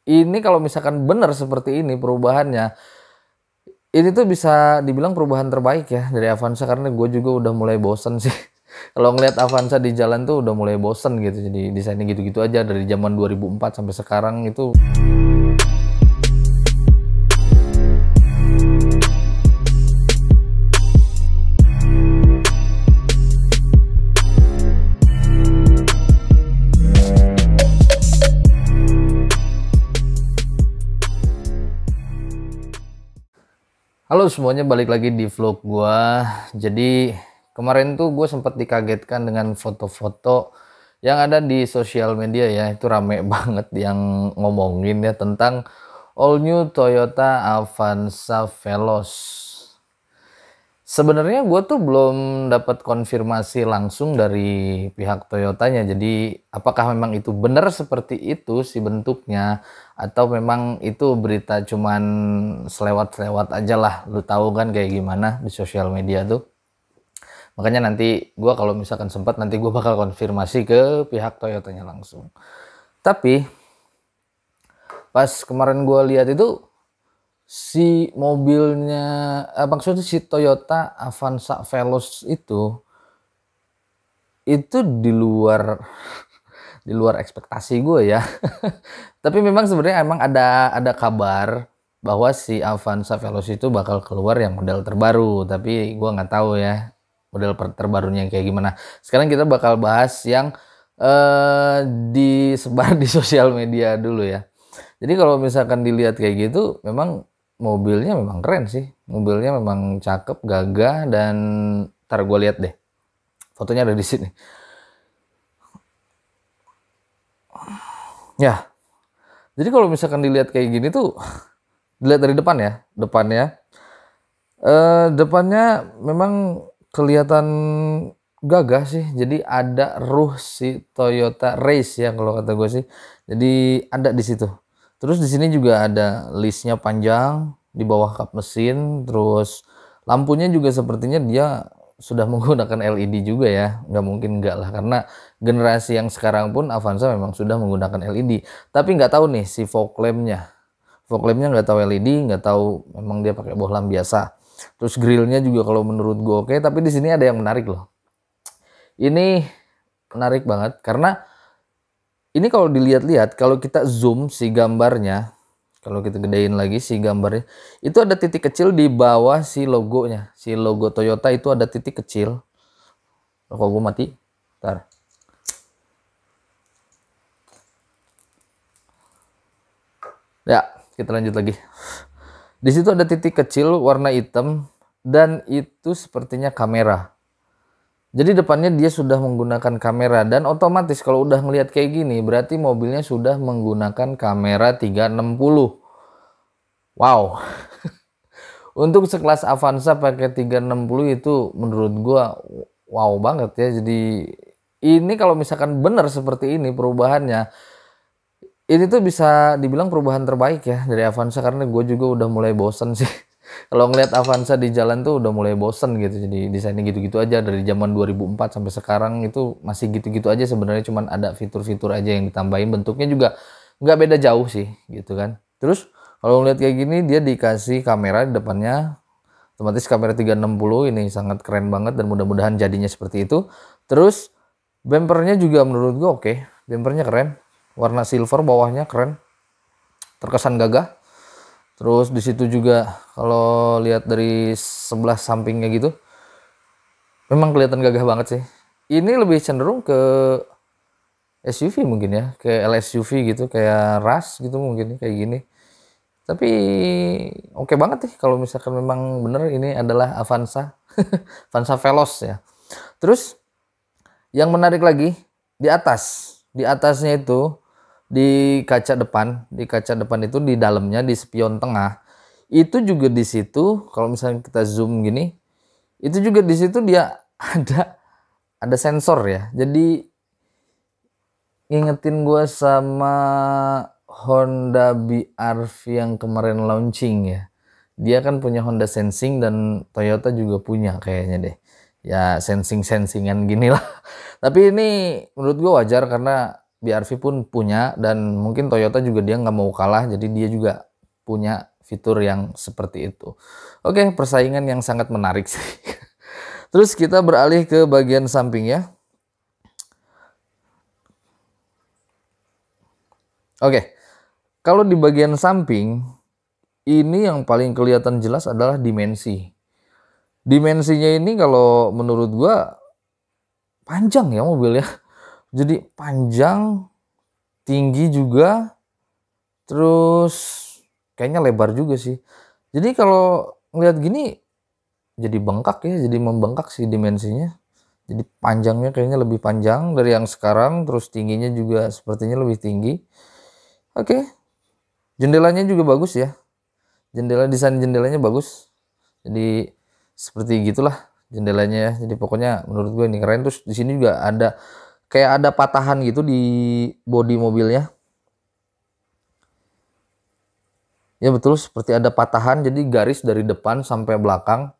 ini kalau misalkan benar seperti ini perubahannya, ini tuh bisa dibilang perubahan terbaik ya dari Avanza, karena gue juga udah mulai bosen sih. Kalau ngeliat Avanza di jalan tuh udah mulai bosen gitu, jadi desainnya gitu-gitu aja dari zaman 2004 sampai sekarang itu. Halo semuanya, balik lagi di vlog gua. Jadi kemarin tuh gue sempat dikagetkan dengan foto-foto yang ada di sosial media ya. Itu rame banget yang ngomongin ya tentang all new Toyota Avanza Veloz. Sebenarnya gue tuh belum dapat konfirmasi langsung dari pihak Toyotanya. Jadi apakah memang itu benar seperti itu si bentuknya, atau memang itu berita cuman selewat-selewat aja lah. Lu tahu kan kayak gimana di sosial media tuh. Makanya nanti gue kalau misalkan sempat, nanti gue bakal konfirmasi ke pihak Toyotanya langsung. Tapi pas kemarin gue lihat itu, si mobilnya, maksudnya si Toyota Avanza Veloz itu di luar di luar ekspektasi gue ya. Tapi memang sebenarnya emang ada kabar bahwa si Avanza Veloz itu bakal keluar yang model terbaru, tapi gue nggak tahu ya model terbarunya kayak gimana. Sekarang kita bakal bahas yang disebar di sosial media dulu ya. Jadi kalau misalkan dilihat kayak gitu, memang mobilnya memang keren sih. Mobilnya memang cakep, gagah, dan ntar gue lihat deh. Fotonya ada di sini. Ya, jadi kalau misalkan dilihat kayak gini tuh, dilihat dari depan ya, depannya memang kelihatan gagah sih. Jadi ada ruh si Toyota Race ya kalau kata gue sih. Jadi ada di situ. Terus di sini juga ada listnya panjang di bawah kap mesin. Terus lampunya juga sepertinya dia sudah menggunakan LED juga ya. Nggak mungkin enggak lah, karena generasi yang sekarang pun Avanza memang sudah menggunakan LED. Tapi nggag tahu nih si fog lampnya. Fog lampnya nggak tahu LED, nggak tahu memang dia pakai bohlam biasa. Terus grillnya juga kalau menurut gue oke. Tapi di sini ada yang menarik loh. Ini menarik banget karena ini kalau dilihat-lihat, kalau kita zoom si gambarnya, kalau kita gedein lagi si gambarnya, itu ada titik kecil di bawah si logonya. Si logo Toyota itu ada titik kecil. Kalau gue mati, ntar. Ya, kita lanjut lagi. Di situ ada titik kecil warna hitam dan itu sepertinya kamera. Jadi depannya dia sudah menggunakan kamera, dan otomatis kalau udah ngelihat kayak gini berarti mobilnya sudah menggunakan kamera 360. Wow. Untuk sekelas Avanza pakai 360 itu menurut gua wow banget ya. Jadi ini kalau misalkan benar seperti ini perubahannya, ini tuh bisa dibilang perubahan terbaik ya dari Avanza, karena gue juga udah mulai bosen sih. Kalau ngeliat Avanza di jalan tuh udah mulai bosen gitu, jadi desainnya gitu-gitu aja dari zaman 2004 sampai sekarang itu masih gitu-gitu aja sebenarnya, cuman ada fitur-fitur aja yang ditambahin, bentuknya juga nggak beda jauh sih gitu kan. Terus kalau ngeliat kayak gini dia dikasih kamera di depannya, otomatis kamera 360, ini sangat keren banget dan mudah-mudahan jadinya seperti itu. Terus bumpernya juga menurut gua oke, bumpernya keren, warna silver bawahnya keren, terkesan gagah. Terus di situ juga kalau lihat dari sebelah sampingnya gitu, memang kelihatan gagah banget sih. Ini lebih cenderung ke SUV mungkin ya, ke LSUV gitu, kayak Rush gitu mungkin kayak gini. Tapi oke banget sih kalau misalkan memang bener ini adalah Avanza, Avanza Veloz ya. Terus yang menarik lagi di atasnya itu, di kaca depan itu, di dalamnya di spion tengah itu juga, di situ kalau misalnya kita zoom gini, itu juga di situ dia ada sensor ya. Jadi ngingetin gue sama Honda BR-V yang kemarin launching ya. Dia kan punya Honda Sensing dan Toyota juga punya kayaknya deh. Ya sensing-sensingan gini lah. Tapi ini menurut gue wajar karena BRV pun punya, dan mungkin Toyota juga dia nggak mau kalah, jadi dia juga punya fitur yang seperti itu. Oke, persaingan yang sangat menarik sih. Terus kita beralih ke bagian samping ya. Oke, kalau di bagian samping ini yang paling kelihatan jelas adalah dimensi. Dimensinya ini kalau menurut gua panjang ya mobilnya. Jadi panjang, tinggi juga, terus kayaknya lebar juga sih. Jadi kalau ngeliat gini jadi bengkak ya, jadi membengkak sih dimensinya. Jadi panjangnya kayaknya lebih panjang dari yang sekarang, terus tingginya juga sepertinya lebih tinggi. Oke, jendelanya juga bagus ya. Desain jendelanya bagus. Jadi seperti gitulah jendelanya ya. Jadi pokoknya menurut gue ini keren. Terus di sini juga ada kayak ada patahan gitu di bodi mobilnya. Ya betul, seperti ada patahan, jadi garis dari depan sampai belakang.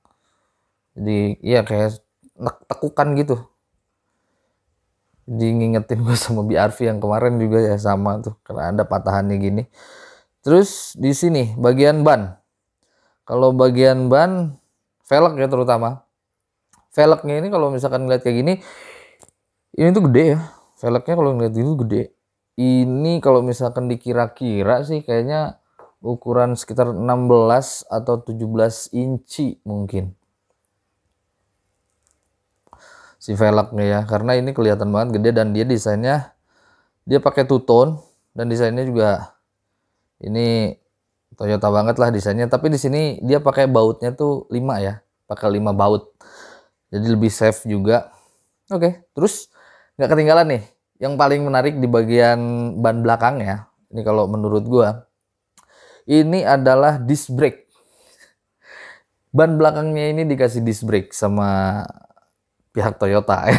Jadi iya kayak tekukan gitu. Jadi ngingetin gue sama BRV yang kemarin juga ya, sama tuh karena ada patahannya gini. Terus di sini bagian ban. Kalau bagian ban, velg ya terutama. Velgnya ini kalau misalkan ngeliat kayak gini, ini tuh gede ya. Velgnya kalau ngeliat itu gede. Ini kalau misalkan dikira-kira sih kayaknya ukuran sekitar 16 atau 17 inci mungkin. Si velgnya ya, karena ini kelihatan banget gede, dan dia desainnya dia pakai two tone, dan desainnya juga ini Toyota banget lah desainnya. Tapi di sini dia pakai bautnya tuh 5 ya, pakai 5 baut, jadi lebih safe juga. Oke, terus nggak ketinggalan nih yang paling menarik di bagian ban belakang ya. Ini kalau menurut gua ini adalah disc brake. Ban belakangnya ini dikasih disc brake sama pihak Toyota ya.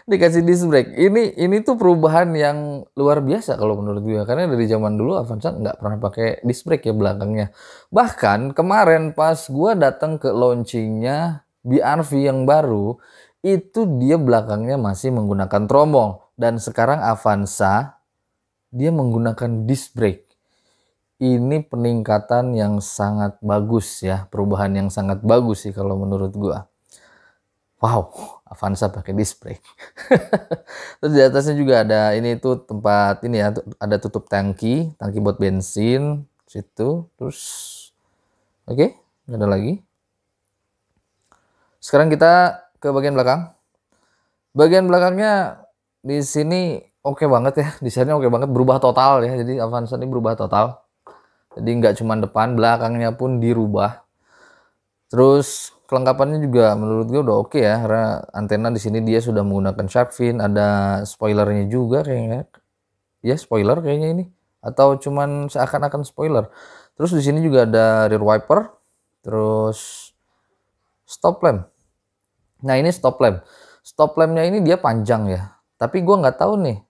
Dikasih disc brake. Ini tuh perubahan yang luar biasa kalau menurut gue, karena dari zaman dulu Avanza nggak pernah pakai disc brake ya belakangnya. Bahkan kemarin pas gue datang ke launchingnya BRV yang baru, itu dia belakangnya masih menggunakan tromol, dan sekarang Avanza dia menggunakan disc brake. Ini peningkatan yang sangat bagus ya, perubahan yang sangat bagus sih kalau menurut gue. Wow, Avanza pakai disc brake. Terus di atasnya juga ada ini tuh tempat ini ya, ada tutup tangki buat bensin situ. Terus oke, nggak ada lagi. Sekarang kita ke bagian belakang. Bagian belakangnya di sini oke banget ya, desainnya oke banget, berubah total ya. Jadi Avanza ini berubah total. Jadi nggak cuma depan, belakangnya pun dirubah. Terus kelengkapannya juga menurut gue udah oke ya, karena antena di sini dia sudah menggunakan shark fin, ada spoilernya juga kayaknya. Ya spoiler kayaknya ini, atau cuman seakan-akan spoiler. Terus di sini juga ada rear wiper, terus stop lamp. Nah ini stop lamp. Stop lampnya ini dia panjang ya, tapi gue nggak tahu nih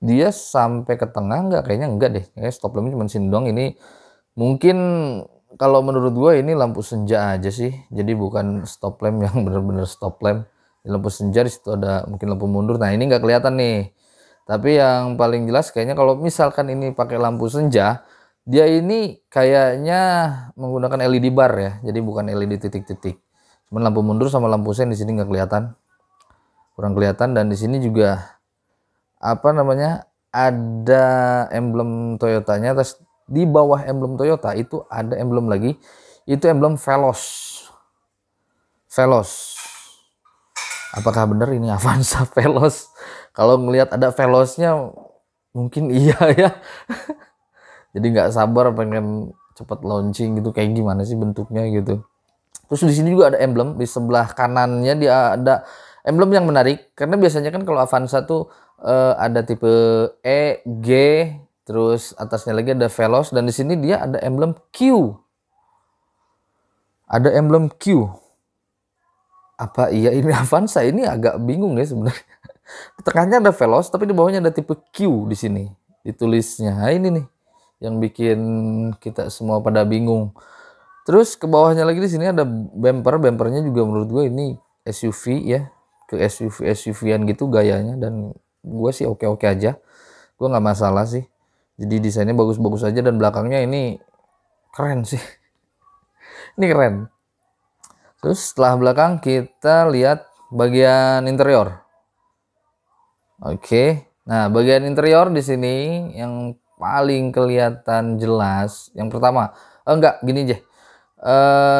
dia sampai ke tengah nggak, kayaknya enggak deh. Kayaknya stop lampnya cuma sini doang. Ini mungkin kalau menurut gue ini lampu senja aja sih, jadi bukan stop lamp yang bener-bener stop lamp. Di lampu senja di situ ada mungkin lampu mundur. Nah ini nggak kelihatan nih. Tapi yang paling jelas kayaknya kalau misalkan ini pakai lampu senja, dia ini kayaknya menggunakan LED bar ya, jadi bukan LED titik-titik. Cuman lampu mundur sama lampu sen di sini nggak kelihatan, kurang kelihatan. Dan di sini juga apa namanya, ada emblem Toyotanya. Terus di bawah emblem Toyota itu ada emblem lagi, itu emblem Veloz. Apakah benar ini Avanza Veloz? Kalau ngelihat ada Veloznya mungkin iya ya. Jadi nggak sabar pengen cepet launching gitu, kayak gimana sih bentuknya gitu. Terus di sini juga ada emblem, di sebelah kanannya dia ada emblem yang menarik, karena biasanya kan kalau Avanza tuh ada tipe E, G, terus atasnya lagi ada Veloz, dan di sini dia ada emblem Q. Ada emblem Q. Apa iya ini Avanza? Ini agak bingung ya sebenarnya. Di tengahnya ada Veloz, tapi di bawahnya ada tipe Q di sini ditulisnya. Nah, ini nih yang bikin kita semua pada bingung. Terus ke bawahnya lagi di sini ada bempernya juga menurut gue ini SUV ya, ke SUV-an gitu gayanya, dan gue sih oke-oke aja, gue nggak masalah sih. Jadi desainnya bagus-bagus aja dan belakangnya ini keren sih. Ini keren. Terus setelah belakang kita lihat bagian interior. Oke. Nah, bagian interior di sini yang paling kelihatan jelas, yang pertama, enggak, gini aja.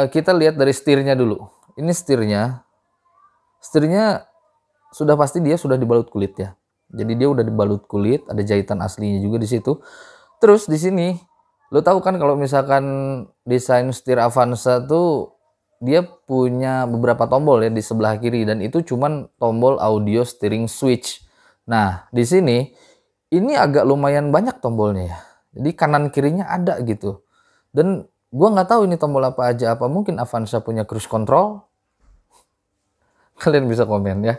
Kita lihat dari setirnya dulu. Ini setirnya. Setirnya sudah pasti dia sudah dibalut kulit ya. Jadi dia udah dibalut kulit, ada jahitan aslinya juga di situ. Terus di sini, lo tahu kan kalau misalkan desain setir Avanza tuh dia punya beberapa tombol ya di sebelah kiri dan itu cuman tombol audio steering switch. Nah, di sini ini agak lumayan banyak tombolnya ya. Jadi kanan kirinya ada gitu. Dan gua nggak tahu ini tombol apa aja. Apa mungkin Avanza punya cruise control? Kalian bisa komen ya.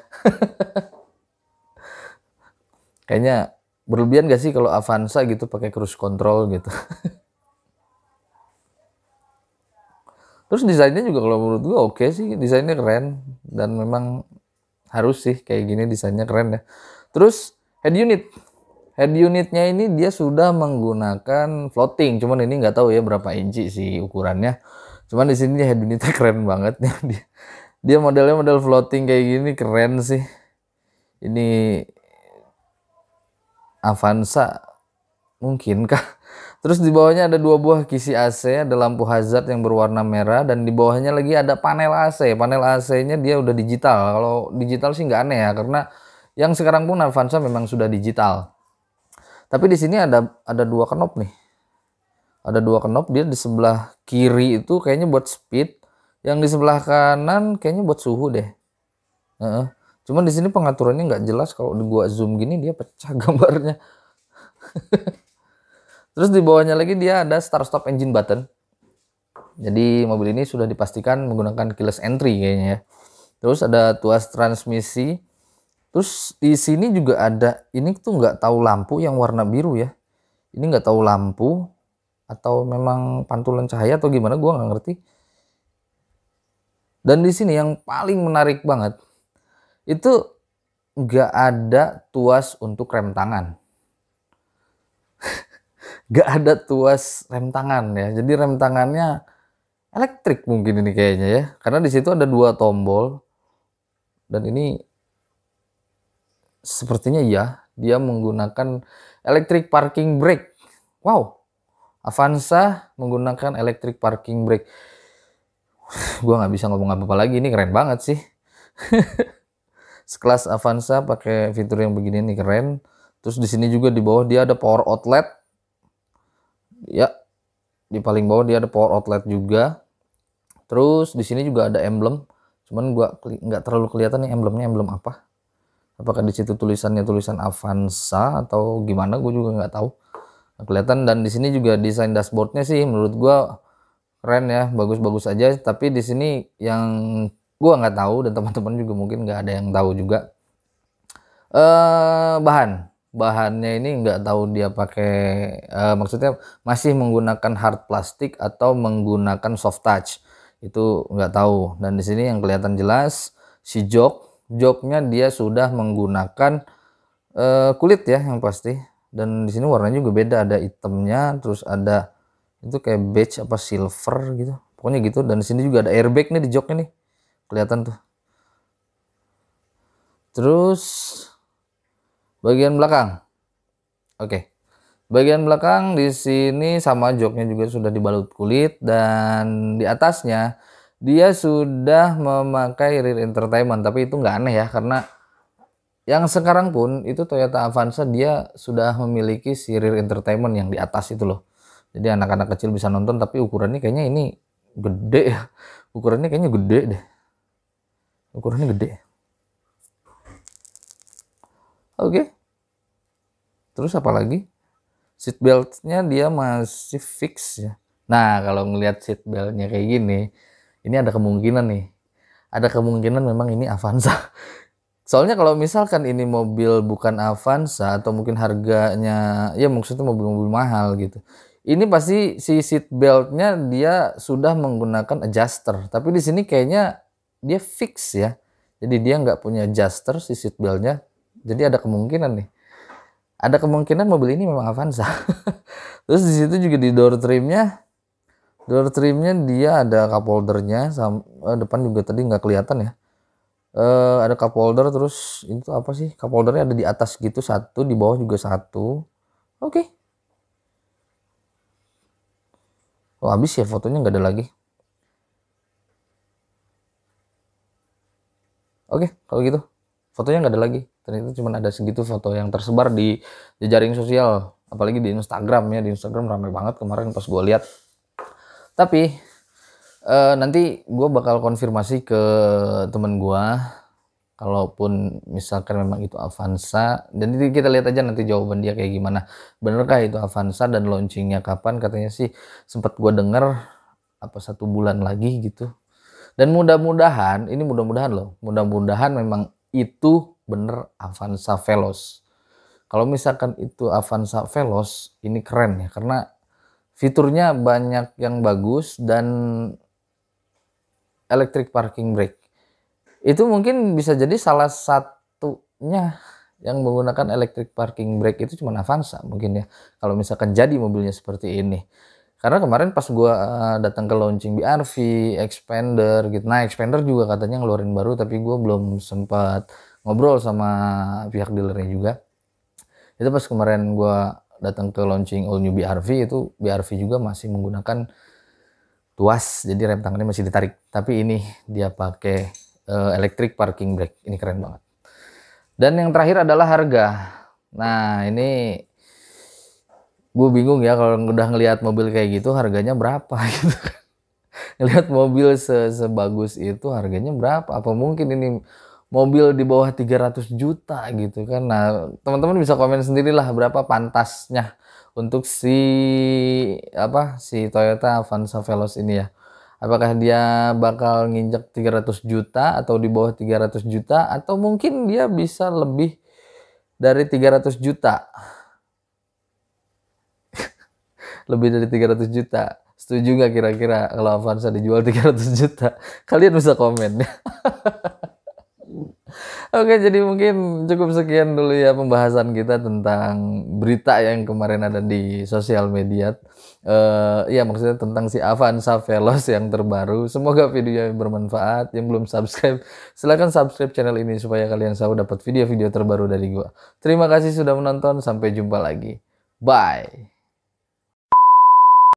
Kayaknya berlebihan gak sih kalau Avanza gitu pakai cruise control gitu. Terus desainnya juga kalau menurut gua oke sih, desainnya keren dan memang harus sih kayak gini, desainnya keren ya. Terus head unit. Head unitnya ini dia sudah menggunakan floating, cuman ini nggak tahu ya berapa inci sih ukurannya. Cuman di sini head unitnya keren banget ya. Dia modelnya model floating kayak gini keren sih. Ini Avanza mungkinkah? Terus di bawahnya ada 2 buah kisi AC, ada lampu hazard yang berwarna merah dan di bawahnya lagi ada panel AC. Panel AC-nya dia udah digital. Kalau digital sih nggak aneh ya karena yang sekarang pun Avanza memang sudah digital. Tapi di sini ada 2 knop nih. Ada 2 knop, dia di sebelah kiri itu kayaknya buat speed, yang di sebelah kanan kayaknya buat suhu deh. Cuman di sini pengaturannya nggak jelas, kalau gua zoom gini dia pecah gambarnya. Terus di bawahnya lagi dia ada start stop engine button. Jadi mobil ini sudah dipastikan menggunakan keyless entry kayaknya ya. Terus ada tuas transmisi. Terus di sini juga ada, ini tuh nggak tahu lampu yang warna biru ya. Ini nggak tahu lampu atau memang pantulan cahaya atau gimana, gua nggak ngerti. Dan di sini yang paling menarik banget itu nggak ada tuas untuk rem tangan. Nggak ada tuas rem tangan ya. Jadi rem tangannya elektrik mungkin ini kayaknya ya. Karena di situ ada 2 tombol dan ini sepertinya ya dia menggunakan electric parking brake. Wow, Avanza menggunakan electric parking brake. Gua nggak bisa ngomong apa-apa lagi, ini keren banget sih. Sekelas Avanza pakai fitur yang begini nih keren. Terus di sini juga di bawah dia ada power outlet. Ya, di paling bawah dia ada power outlet juga. Terus di sini juga ada emblem. Cuman gua nggak terlalu kelihatan nih emblemnya, emblem apa. Apakah di situ tulisannya tulisan Avanza atau gimana, gue juga nggak tahu. Nggak kelihatan. Dan di sini juga desain dashboardnya sih menurut gua keren ya, bagus-bagus aja. Tapi di sini yang gua nggak tahu dan teman-teman juga mungkin nggak ada yang tahu juga. Bahannya ini nggak tahu dia pakai maksudnya masih menggunakan hard plastik atau menggunakan soft touch, itu nggak tahu. Dan di sini yang kelihatan jelas si joknya dia sudah menggunakan kulit ya yang pasti. Dan di sini warnanya juga beda, ada hitamnya, terus ada itu kayak beige apa silver gitu pokoknya gitu. Dan di sini juga ada airbag nih di joknya nih, kelihatan tuh. Terus bagian belakang, oke. Bagian belakang di sini sama, joknya juga sudah dibalut kulit dan di atasnya dia sudah memakai rear entertainment. Tapi itu nggak aneh ya karena yang sekarang pun itu Toyota Avanza dia sudah memiliki si rear entertainment yang di atas itu loh. Jadi anak-anak kecil bisa nonton, tapi ukurannya kayaknya ini gede ya. Ukurannya kayaknya gede deh. Ukurannya gede. Oke. Terus apa lagi? Seat beltnya dia masih fix ya. Nah kalau ngelihat seat beltnya kayak gini, ini ada kemungkinan nih. Ada kemungkinan memang ini Avanza. Soalnya kalau misalkan ini mobil bukan Avanza atau mungkin harganya ya maksudnya mobil-mobil mahal gitu, ini pasti si seat beltnya dia sudah menggunakan adjuster. Tapi di sini kayaknya dia fix ya. Jadi dia nggak punya adjuster si seat beltnya. Jadi ada kemungkinan nih. Ada kemungkinan mobil ini memang Avanza. Terus di situ juga di door trimnya dia ada cup holdernya, depan juga tadi nggak kelihatan ya. Ada cup holder, terus itu apa sih? Cup holdernya ada di atas gitu satu, di bawah juga satu. Oke. Oh, habis ya fotonya nggak ada lagi. Oke, kalau gitu fotonya nggak ada lagi. Ternyata cuma ada segitu foto yang tersebar di jejaring sosial, apalagi di Instagram ya. Di Instagram ramai banget kemarin pas gue lihat. Tapi nanti gue bakal konfirmasi ke temen gue, kalaupun misalkan memang itu Avanza, dan nanti kita lihat aja nanti jawaban dia kayak gimana. Benerkah itu Avanza dan launchingnya kapan? Katanya sih sempat gue denger apa 1 bulan lagi gitu. Dan mudah-mudahan, ini mudah-mudahan loh, mudah-mudahan memang itu bener Avanza Veloz. Kalau misalkan itu Avanza Veloz, ini keren ya, karena fiturnya banyak yang bagus dan electric parking brake. Itu mungkin bisa jadi salah satunya yang menggunakan electric parking brake itu cuma Avanza mungkin ya. Kalau misalkan jadi mobilnya seperti ini. Karena kemarin pas gua datang ke launching BRV, Expander gitu. Nah, Expander juga katanya ngeluarin baru, tapi gua belum sempat ngobrol sama pihak dealernya juga. Itu pas kemarin gua datang ke launching all new BRV, itu BRV juga masih menggunakan tuas, jadi rem tangannya masih ditarik. Tapi ini dia pakai electric parking brake. Ini keren banget. Dan yang terakhir adalah harga. Nah, ini gue bingung ya kalau udah ngelihat mobil kayak gitu harganya berapa gitu. Ngelihat mobil sebagus itu harganya berapa? Apa mungkin ini mobil di bawah 300 juta gitu kan. Nah, teman-teman bisa komen sendirilah berapa pantasnya untuk si Toyota Avanza Veloz ini ya. Apakah dia bakal nginjek 300 juta atau di bawah 300 juta, atau mungkin dia bisa lebih dari 300 juta. Lebih dari 300 juta. Setuju nggak kira-kira kalau Avanza dijual 300 juta? Kalian bisa komen ya. Oke, jadi mungkin cukup sekian dulu ya pembahasan kita tentang berita yang kemarin ada di sosial media. Ya maksudnya tentang si Avanza Veloz yang terbaru. Semoga videonya bermanfaat. Yang belum subscribe, silahkan subscribe channel ini supaya kalian selalu dapat video-video terbaru dari gua. Terima kasih sudah menonton. Sampai jumpa lagi. Bye.